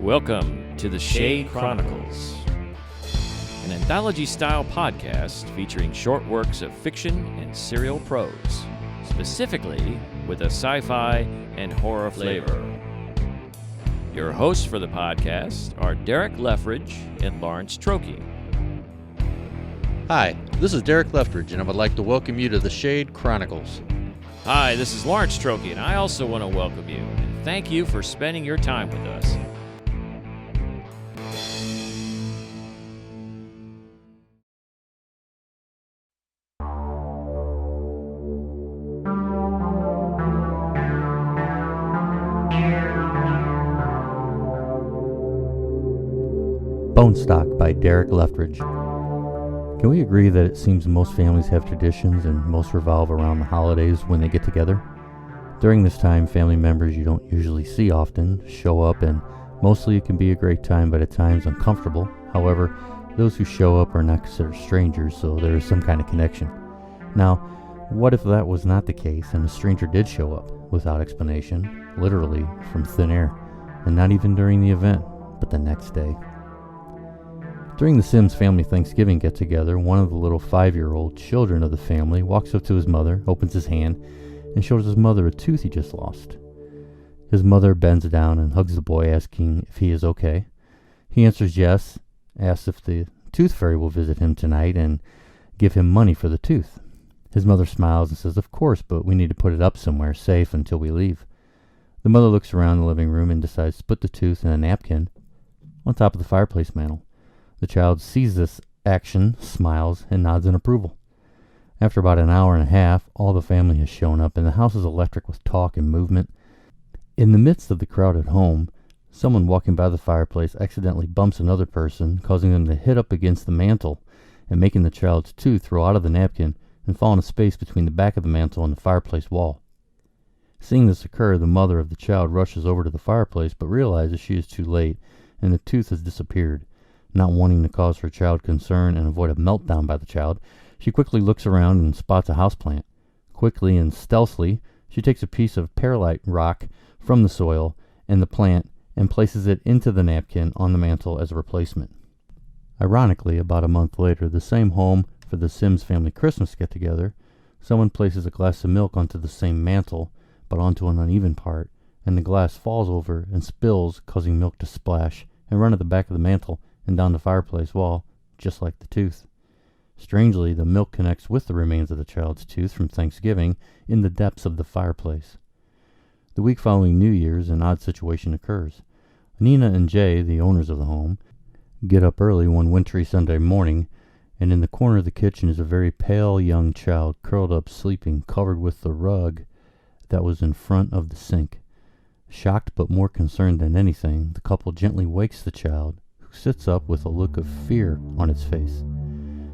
Welcome to the Shade Chronicles, an anthology-style podcast featuring short works of fiction and serial prose, specifically with a sci-fi and horror flavor. Your hosts for the podcast are Derek Leftridge and Lawrence Trokey. Hi, this is Derek Leftridge, and I would like to welcome you to the Shade Chronicles. Hi, this is Lawrence Trokey, and I also want to welcome you and thank you for spending your time with us. Bonestock by Derek Leftridge. Can we agree that it seems most families have traditions and most revolve around the holidays when they get together? During this time, family members you don't usually see often show up, and mostly it can be a great time, but at times uncomfortable. However, those who show up are not considered strangers, so there is some kind of connection. Now, what if that was not the case and a stranger did show up without explanation, literally from thin air, and not even during the event, but the next day? During the Sims family Thanksgiving get-together, one of the little 5-year-old children of the family walks up to his mother, opens his hand, and shows his mother a tooth he just lost. His mother bends down and hugs the boy, asking if he is okay. He answers yes, asks if the tooth fairy will visit him tonight and give him money for the tooth. His mother smiles and says, "Of course, but we need to put it up somewhere safe until we leave." The mother looks around the living room and decides to put the tooth in a napkin on top of the fireplace mantel. The child sees this action, smiles, and nods in approval. After about an hour and a half, all the family has shown up, and the house is electric with talk and movement. In the midst of the crowd at home, someone walking by the fireplace accidentally bumps another person, causing them to hit up against the mantel and making the child's tooth roll out of the napkin and fall in a space between the back of the mantel and the fireplace wall. Seeing this occur, the mother of the child rushes over to the fireplace but realizes she is too late and the tooth has disappeared. Not wanting to cause her child concern and avoid a meltdown by the child, she quickly looks around and spots a houseplant. Quickly and stealthily, she takes a piece of perlite rock from the soil and the plant and places it into the napkin on the mantel as a replacement. Ironically, about a month later, the same home for the Sims family Christmas get-together, someone places a glass of milk onto the same mantel, but onto an uneven part, and the glass falls over and spills, causing milk to splash and run at the back of the mantel and down the fireplace wall, just like the tooth. Strangely, the milk connects with the remains of the child's tooth from Thanksgiving in the depths of the fireplace. The week following New Year's, an odd situation occurs. Nina and Jay, the owners of the home, get up early one wintry Sunday morning, and in the corner of the kitchen is a very pale young child curled up sleeping, covered with the rug that was in front of the sink. Shocked but more concerned than anything, the couple gently wakes the child, sits up with a look of fear on its face.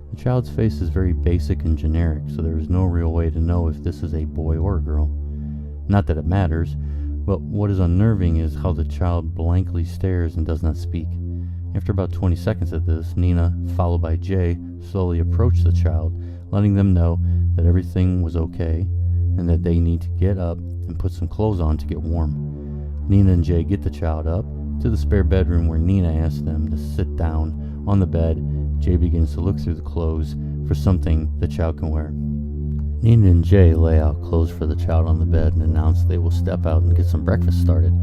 The child's face is very basic and generic, so there is no real way to know if this is a boy or a girl. Not that it matters, but what is unnerving is how the child blankly stares and does not speak. After about 20 seconds of this, Nina, followed by Jay, slowly approach the child, letting them know that everything was okay and that they need to get up and put some clothes on to get warm. Nina and Jay get the child up to the spare bedroom where Nina asks them to sit down on the bed. Jay begins to look through the clothes for something the child can wear. Nina and Jay lay out clothes for the child on the bed and announce they will step out and get some breakfast started.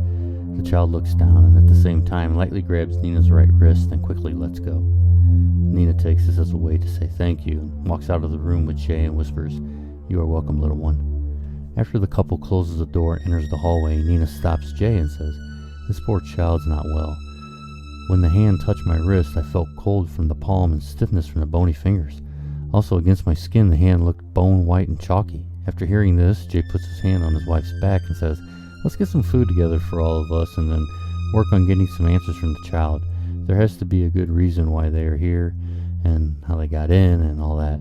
The child looks down and at the same time lightly grabs Nina's right wrist and quickly lets go. Nina takes this as a way to say thank you and walks out of the room with Jay and whispers, "You are welcome, little one." After the couple closes the door and enters the hallway, Nina stops Jay and says, "This poor child's not well. When the hand touched my wrist, I felt cold from the palm and stiffness from the bony fingers. Also, against my skin, the hand looked bone white and chalky." After hearing this, Jay puts his hand on his wife's back and says, "Let's get some food together for all of us and then work on getting some answers from the child. There has to be a good reason why they are here and how they got in and all that."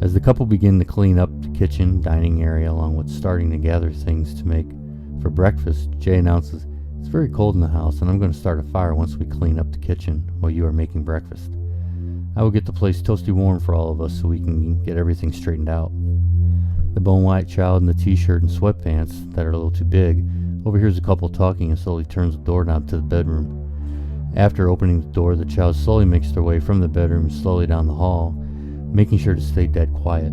As the couple begin to clean up the kitchen, dining area, along with starting to gather things to make for breakfast, Jay announces, "It's very cold in the house, and I'm going to start a fire once we clean up the kitchen while you are making breakfast. I will get the place toasty warm for all of us so we can get everything straightened out." The bone-white child in the t-shirt and sweatpants that are a little too big overhears the couple talking and slowly turns the doorknob to the bedroom. After opening the door, the child slowly makes their way from the bedroom slowly down the hall, making sure to stay dead quiet.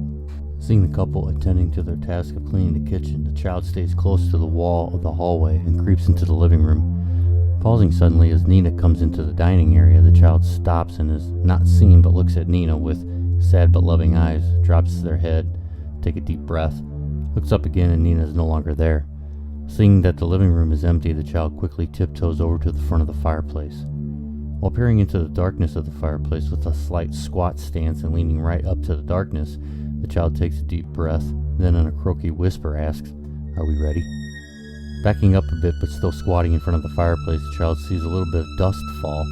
Seeing the couple attending to their task of cleaning the kitchen, the child stays close to the wall of the hallway and creeps into the living room. Pausing suddenly as Nina comes into the dining area, the child stops and is not seen but looks at Nina with sad but loving eyes, drops their head, take a deep breath, looks up again, and Nina is no longer there. Seeing that the living room is empty, the child quickly tiptoes over to the front of the fireplace. While peering into the darkness of the fireplace with a slight squat stance and leaning right up to the darkness, the child takes a deep breath, then in a croaky whisper asks, "Are we ready?" Backing up a bit but still squatting in front of the fireplace, the child sees a little bit of dust fall,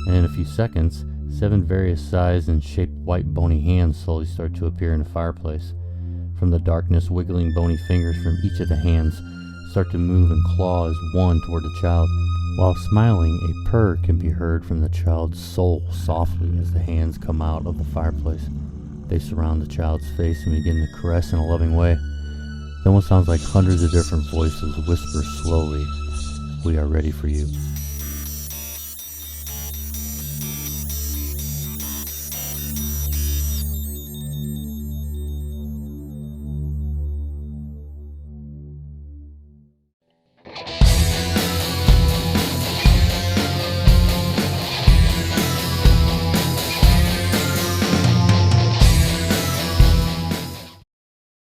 and in a few seconds, 7 various sized and shaped white bony hands slowly start to appear in the fireplace. From the darkness, wiggling bony fingers from each of the hands start to move and claw as one toward the child. While smiling, a purr can be heard from the child's soul softly as the hands come out of the fireplace. They surround the child's face and begin to caress in a loving way. Then what sounds like hundreds of different voices whisper slowly, "We are ready for you."